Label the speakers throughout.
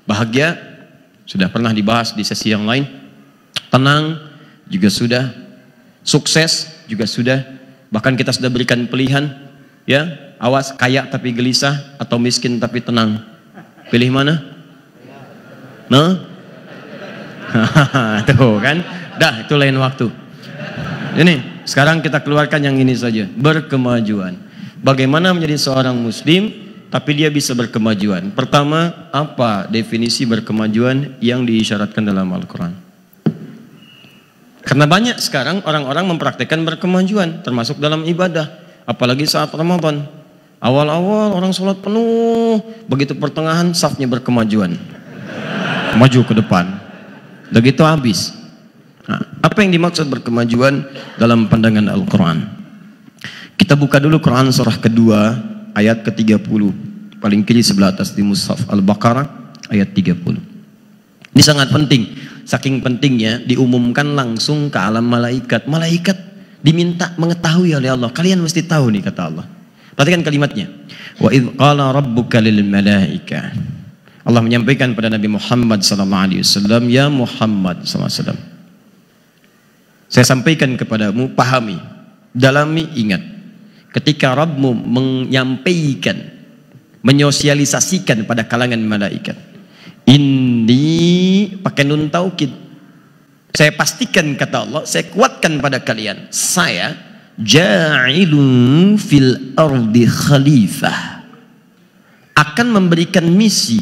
Speaker 1: Bahagia sudah pernah dibahas di sesi yang lain. Tenang juga sudah. Sukses juga sudah. Bahkan kita sudah berikan pilihan, ya, awas kaya tapi gelisah atau miskin tapi tenang. Pilih mana? Nah, tuh kan, dah itu lain waktu. Ini sekarang kita keluarkan yang ini saja, berkemajuan. Bagaimana menjadi seorang muslim tapi dia bisa berkemajuan? Pertama, apa definisi berkemajuan yang diisyaratkan dalam Al-Quran? Karena banyak sekarang orang-orang mempraktikkan berkemajuan, termasuk dalam ibadah, apalagi saat Ramadan. Awal-awal orang sholat penuh, begitu pertengahan safnya berkemajuan, maju ke depan, begitu habis. Nah, apa yang dimaksud berkemajuan dalam pandangan Al-Quran? Kita buka dulu Quran surah kedua ayat ke-30, paling kiri sebelah atas di Mushaf Al-Baqarah ayat 30. Ini sangat penting, saking pentingnya diumumkan langsung ke alam malaikat. Malaikat diminta mengetahui oleh Allah. Kalian mesti tahu nih, kata Allah. Perhatikan kalimatnya. Wa idh qala rabbuka lil malaika. Allah menyampaikan pada Nabi Muhammad SAW, ya Muhammad SAW, saya sampaikan kepadamu, pahami, dalami, ingat. Ketika Rabbmu menyampaikan, menyosialisasikan pada kalangan malaikat, ini pakai nun taukid, saya pastikan, kata Allah, saya kuatkan pada kalian, saya ja'ilun fil ardi khalifah, akan memberikan misi,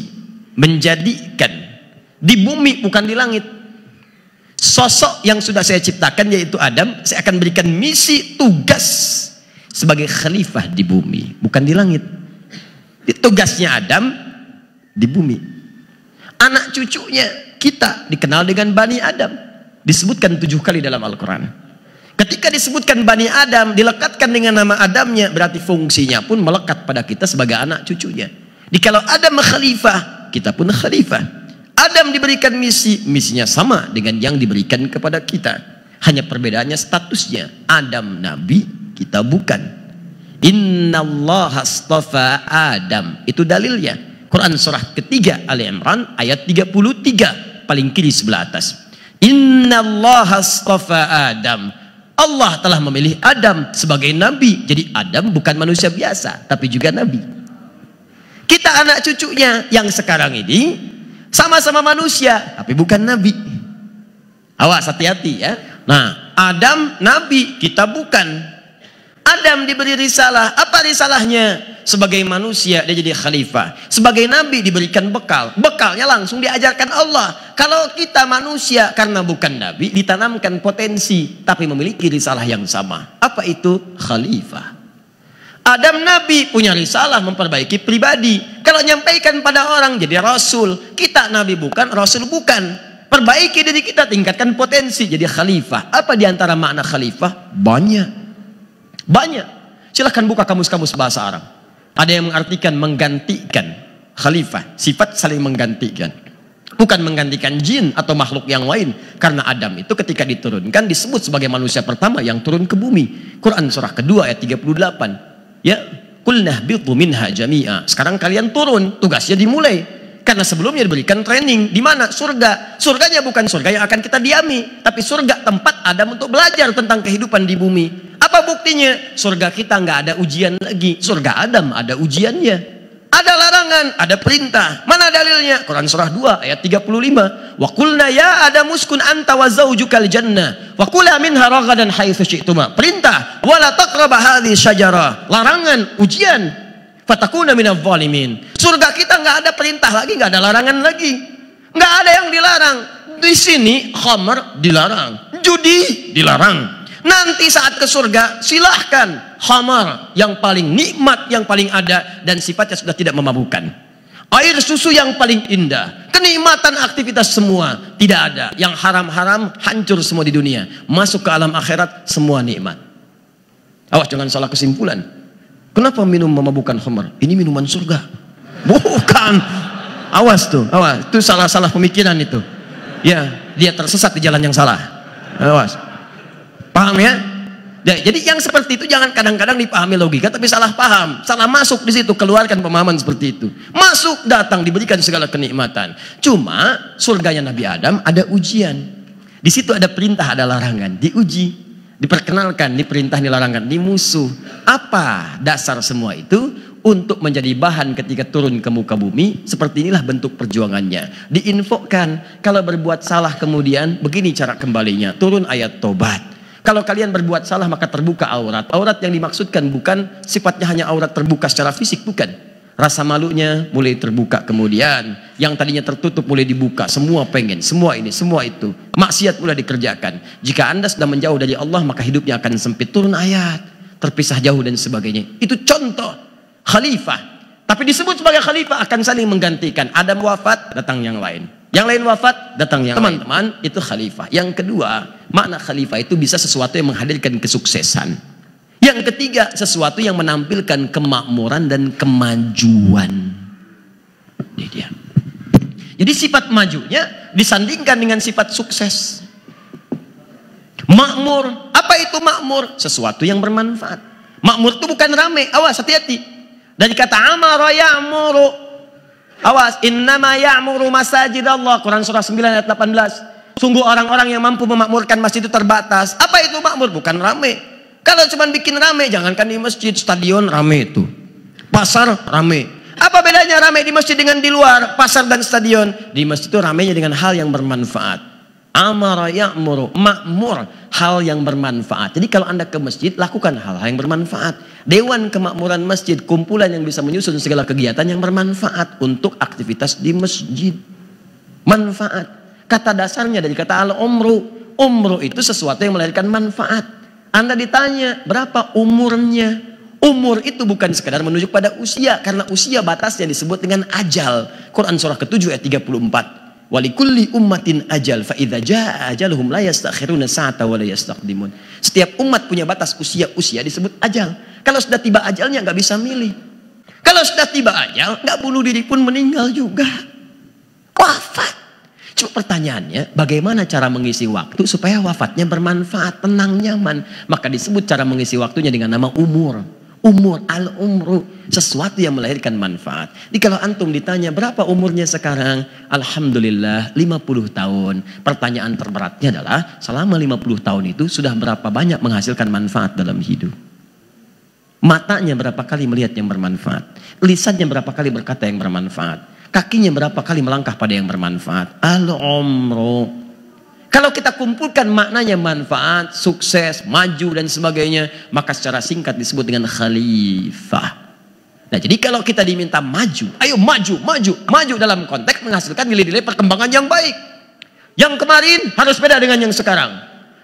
Speaker 1: menjadikan di bumi bukan di langit. Sosok yang sudah saya ciptakan yaitu Adam, saya akan berikan misi, tugas sebagai khalifah di bumi, bukan di langit. Tugasnya Adam di bumi. Anak cucunya kita dikenal dengan Bani Adam, disebutkan 7 kali dalam Al-Quran. Ketika disebutkan Bani Adam, dilekatkan dengan nama Adamnya, berarti fungsinya pun melekat pada kita sebagai anak cucunya. Kalau Adam khalifah, kita pun khalifah. Adam diberikan misi, misinya sama dengan yang diberikan kepada kita. Hanya perbedaannya statusnya. Adam nabi, kita bukan. Innallaha astafa Adam. Itu dalilnya. Quran surah ketiga Ali Imran ayat 33, paling kiri sebelah atas. Innallaha astafa Adam. Allah telah memilih Adam sebagai nabi. Jadi Adam bukan manusia biasa, tapi juga nabi. Kita anak cucunya yang sekarang ini sama-sama manusia, tapi bukan nabi. Awas, hati-hati ya. Nah, Adam nabi, kita bukan. Adam diberi risalah. Apa risalahnya? Sebagai manusia dia jadi khalifah. Sebagai nabi diberikan bekal. Bekalnya langsung diajarkan Allah. Kalau kita manusia karena bukan nabi, ditanamkan potensi, tapi memiliki risalah yang sama. Apa itu? Khalifah. Adam nabi punya risalah memperbaiki pribadi. Kalau nyampaikan pada orang jadi rasul. Kita nabi bukan, rasul bukan. Perbaiki diri kita, tingkatkan potensi jadi khalifah. Apa diantara makna khalifah? Banyak. Banyak. Silahkan buka kamus-kamus bahasa Arab. Ada yang mengartikan menggantikan. Khalifah, sifat saling menggantikan. Bukan menggantikan jin atau makhluk yang lain. Karena Adam itu ketika diturunkan disebut sebagai manusia pertama yang turun ke bumi. Quran surah kedua ayat 38. Ya, qulna bitu minha jami'a. Sekarang kalian turun, tugasnya dimulai. Karena sebelumnya diberikan training. Di mana? Surga. Surganya bukan surga yang akan kita diami, tapi surga tempat Adam untuk belajar tentang kehidupan di bumi. Apa buktinya? Surga kita nggak ada ujian lagi. Surga Adam ada ujiannya. Ada larangan, ada perintah. Mana dalilnya? Quran surah 2 ayat 35. Wa qulna ya Adam uskun anta wa zaujukal jannah wa kula minha ragadan haitsu syi'tuma. Perintah, wala taqraba hadhihi syajarah. Larangan, ujian. Fatakuna minadh dhalimin. Surga kita nggak ada perintah lagi, nggak ada larangan lagi. Nggak ada yang dilarang. Di sini khamr dilarang, judi dilarang. Nanti saat ke surga silahkan khamar yang paling nikmat, yang paling ada dan sifatnya sudah tidak memabukkan. Air susu yang paling indah, kenikmatan aktivitas semua tidak ada. Yang haram-haram hancur semua di dunia. Masuk ke alam akhirat semua nikmat. Awas jangan salah kesimpulan. Kenapa minum memabukkan khamar? Ini minuman surga. Bukan. Awas tuh, awas. Itu salah-salah pemikiran itu. Ya, dia tersesat di jalan yang salah. Awas. Paham ya? Jadi yang seperti itu jangan kadang-kadang dipahami logika tapi salah paham, salah masuk di situ, keluarkan pemahaman seperti itu. Masuk, datang, diberikan segala kenikmatan. Cuma surganya Nabi Adam ada ujian. Di situ ada perintah, ada larangan, diuji, diperkenalkan, diperintah, dilarangan, dimusuh. Apa dasar semua itu? Untuk menjadi bahan ketika turun ke muka bumi. Seperti inilah bentuk perjuangannya. Diinfokan, kalau berbuat salah kemudian begini cara kembalinya. Turun ayat tobat. Kalau kalian berbuat salah maka terbuka aurat. Aurat yang dimaksudkan bukan sifatnya hanya aurat terbuka secara fisik, bukan. Rasa malunya mulai terbuka kemudian. Yang tadinya tertutup mulai dibuka. Semua pengen, semua ini, semua itu. Maksiat mulai dikerjakan. Jika Anda sudah menjauh dari Allah maka hidupnya akan sempit. Turun ayat, terpisah jauh dan sebagainya. Itu contoh khalifah. Tapi disebut sebagai khalifah akan saling menggantikan. Adam wafat, datang yang lain. Yang lain wafat, datang yang lain. Teman-teman, itu khalifah. Yang kedua, makna khalifah itu bisa sesuatu yang menghadirkan kesuksesan. Yang ketiga, sesuatu yang menampilkan kemakmuran dan kemajuan. Ini dia. Jadi sifat majunya disandingkan dengan sifat sukses. Makmur, apa itu makmur? Sesuatu yang bermanfaat. Makmur itu bukan rame, awas hati-hati. Dari kata amara ya'muru, awas, innama ya'muru masajid Allah, Quran surah 9 ayat 18. Sungguh orang-orang yang mampu memakmurkan masjid itu terbatas. Apa itu makmur? Bukan rame. Kalau cuma bikin rame, jangankan di masjid, stadion rame itu, pasar rame. Apa bedanya rame di masjid dengan di luar pasar dan stadion? Di masjid itu ramenya dengan hal yang bermanfaat. Amara ya'muru, makmur, hal yang bermanfaat. Jadi kalau Anda ke masjid, lakukan hal-hal yang bermanfaat. Dewan Kemakmuran Masjid, kumpulan yang bisa menyusun segala kegiatan yang bermanfaat untuk aktivitas di masjid. Manfaat. Kata dasarnya dari kata al-umru. Umru itu sesuatu yang melahirkan manfaat. Anda ditanya, berapa umurnya? Umur itu bukan sekadar menunjuk pada usia, karena usia batasnya disebut dengan ajal. Quran surah ke-7 ayat 34. Walikulli ummatin ajal fa idza jaa ajaluhum la yastakhiruna sa'ata wa la yastaqdimun. Setiap umat punya batas usia disebut ajal. Kalau sudah tiba ajalnya nggak bisa milih. Kalau sudah tiba ajal, nggak bunuh diri pun meninggal juga. Wafat. Cuma pertanyaannya, bagaimana cara mengisi waktu supaya wafatnya bermanfaat, tenang, nyaman? Maka disebut cara mengisi waktunya dengan nama umur. Umur, al-umru, sesuatu yang melahirkan manfaat. Jadi kalau antum ditanya berapa umurnya sekarang, alhamdulillah 50 tahun. Pertanyaan terberatnya adalah selama 50 tahun itu sudah berapa banyak menghasilkan manfaat dalam hidup? Matanya berapa kali melihat yang bermanfaat? Lisannya berapa kali berkata yang bermanfaat? Kakinya berapa kali melangkah pada yang bermanfaat? Al-umru. Kalau kita kumpulkan maknanya manfaat, sukses, maju dan sebagainya, maka secara singkat disebut dengan khalifah. Nah, jadi kalau kita diminta maju, ayo maju dalam konteks menghasilkan nilai-nilai perkembangan yang baik. Yang kemarin harus beda dengan yang sekarang.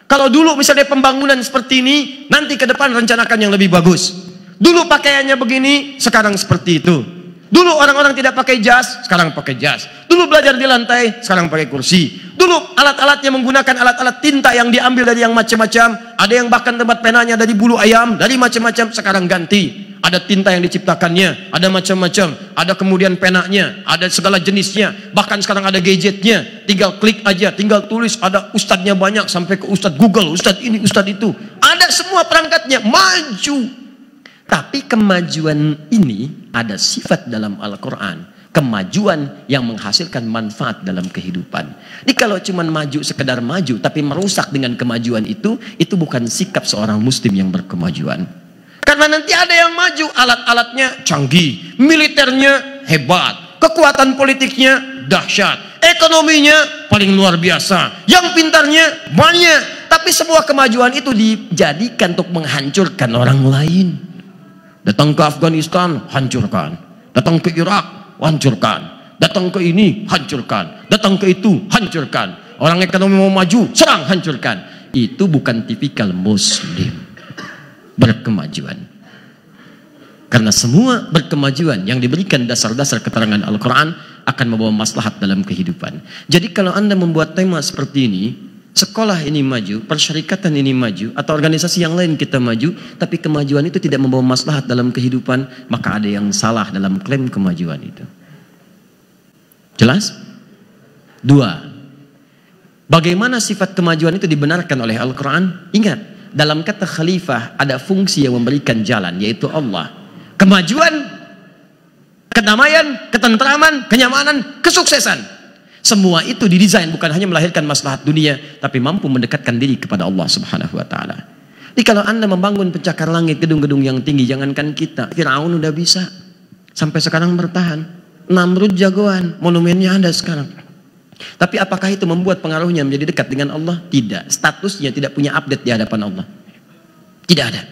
Speaker 1: Kalau dulu misalnya pembangunan seperti ini, nanti ke depan rencanakan yang lebih bagus. Dulu pakaiannya begini, sekarang seperti itu. Dulu orang-orang tidak pakai jas, sekarang pakai jas. Dulu belajar di lantai, sekarang pakai kursi. Dulu alat-alatnya menggunakan alat-alat tinta yang diambil dari yang macam-macam. Ada yang bahkan tempat penanya dari bulu ayam, dari macam-macam, sekarang ganti. Ada tinta yang diciptakannya, ada macam-macam. Ada kemudian penanya, ada segala jenisnya. Bahkan sekarang ada gadgetnya. Tinggal klik aja, tinggal tulis. Ada ustadznya banyak, sampai ke ustadz Google, ustadz ini, ustadz itu. Ada semua perangkatnya, maju. Tapi kemajuan ini ada sifat dalam Al-Quran. Kemajuan yang menghasilkan manfaat dalam kehidupan. Jadi kalau cuma maju sekedar maju tapi merusak dengan kemajuan itu bukan sikap seorang muslim yang berkemajuan. Karena nanti ada yang maju, alat-alatnya canggih, militernya hebat, kekuatan politiknya dahsyat, ekonominya paling luar biasa, yang pintarnya banyak. Tapi semua kemajuan itu dijadikan untuk menghancurkan orang lain. Datang ke Afghanistan, hancurkan. Datang ke Irak, hancurkan. Datang ke ini, hancurkan. Datang ke itu, hancurkan. Orang ekonomi mau maju, serang, hancurkan. Itu bukan tipikal muslim berkemajuan. Karena semua berkemajuan yang diberikan dasar-dasar keterangan Al-Quran akan membawa maslahat dalam kehidupan. Jadi kalau Anda membuat tema seperti ini, sekolah ini maju, persyarikatan ini maju, atau organisasi yang lain kita maju, tapi kemajuan itu tidak membawa maslahat dalam kehidupan, maka ada yang salah dalam klaim kemajuan itu. Jelas? Dua, bagaimana sifat kemajuan itu dibenarkan oleh Al-Quran? Ingat, dalam kata khalifah ada fungsi yang memberikan jalan, yaitu Allah. Kemajuan, kedamaian, ketentraman, kenyamanan, kesuksesan. Semua itu didesain bukan hanya melahirkan maslahat dunia, tapi mampu mendekatkan diri kepada Allah Subhanahu wa taala. Jadi kalau Anda membangun pencakar langit, gedung-gedung yang tinggi, jangankan kita, Firaun udah bisa. Sampai sekarang bertahan. Namrud jagoan, monumennya ada sekarang. Tapi apakah itu membuat pengaruhnya menjadi dekat dengan Allah? Tidak. Statusnya tidak punya update di hadapan Allah. Tidak ada.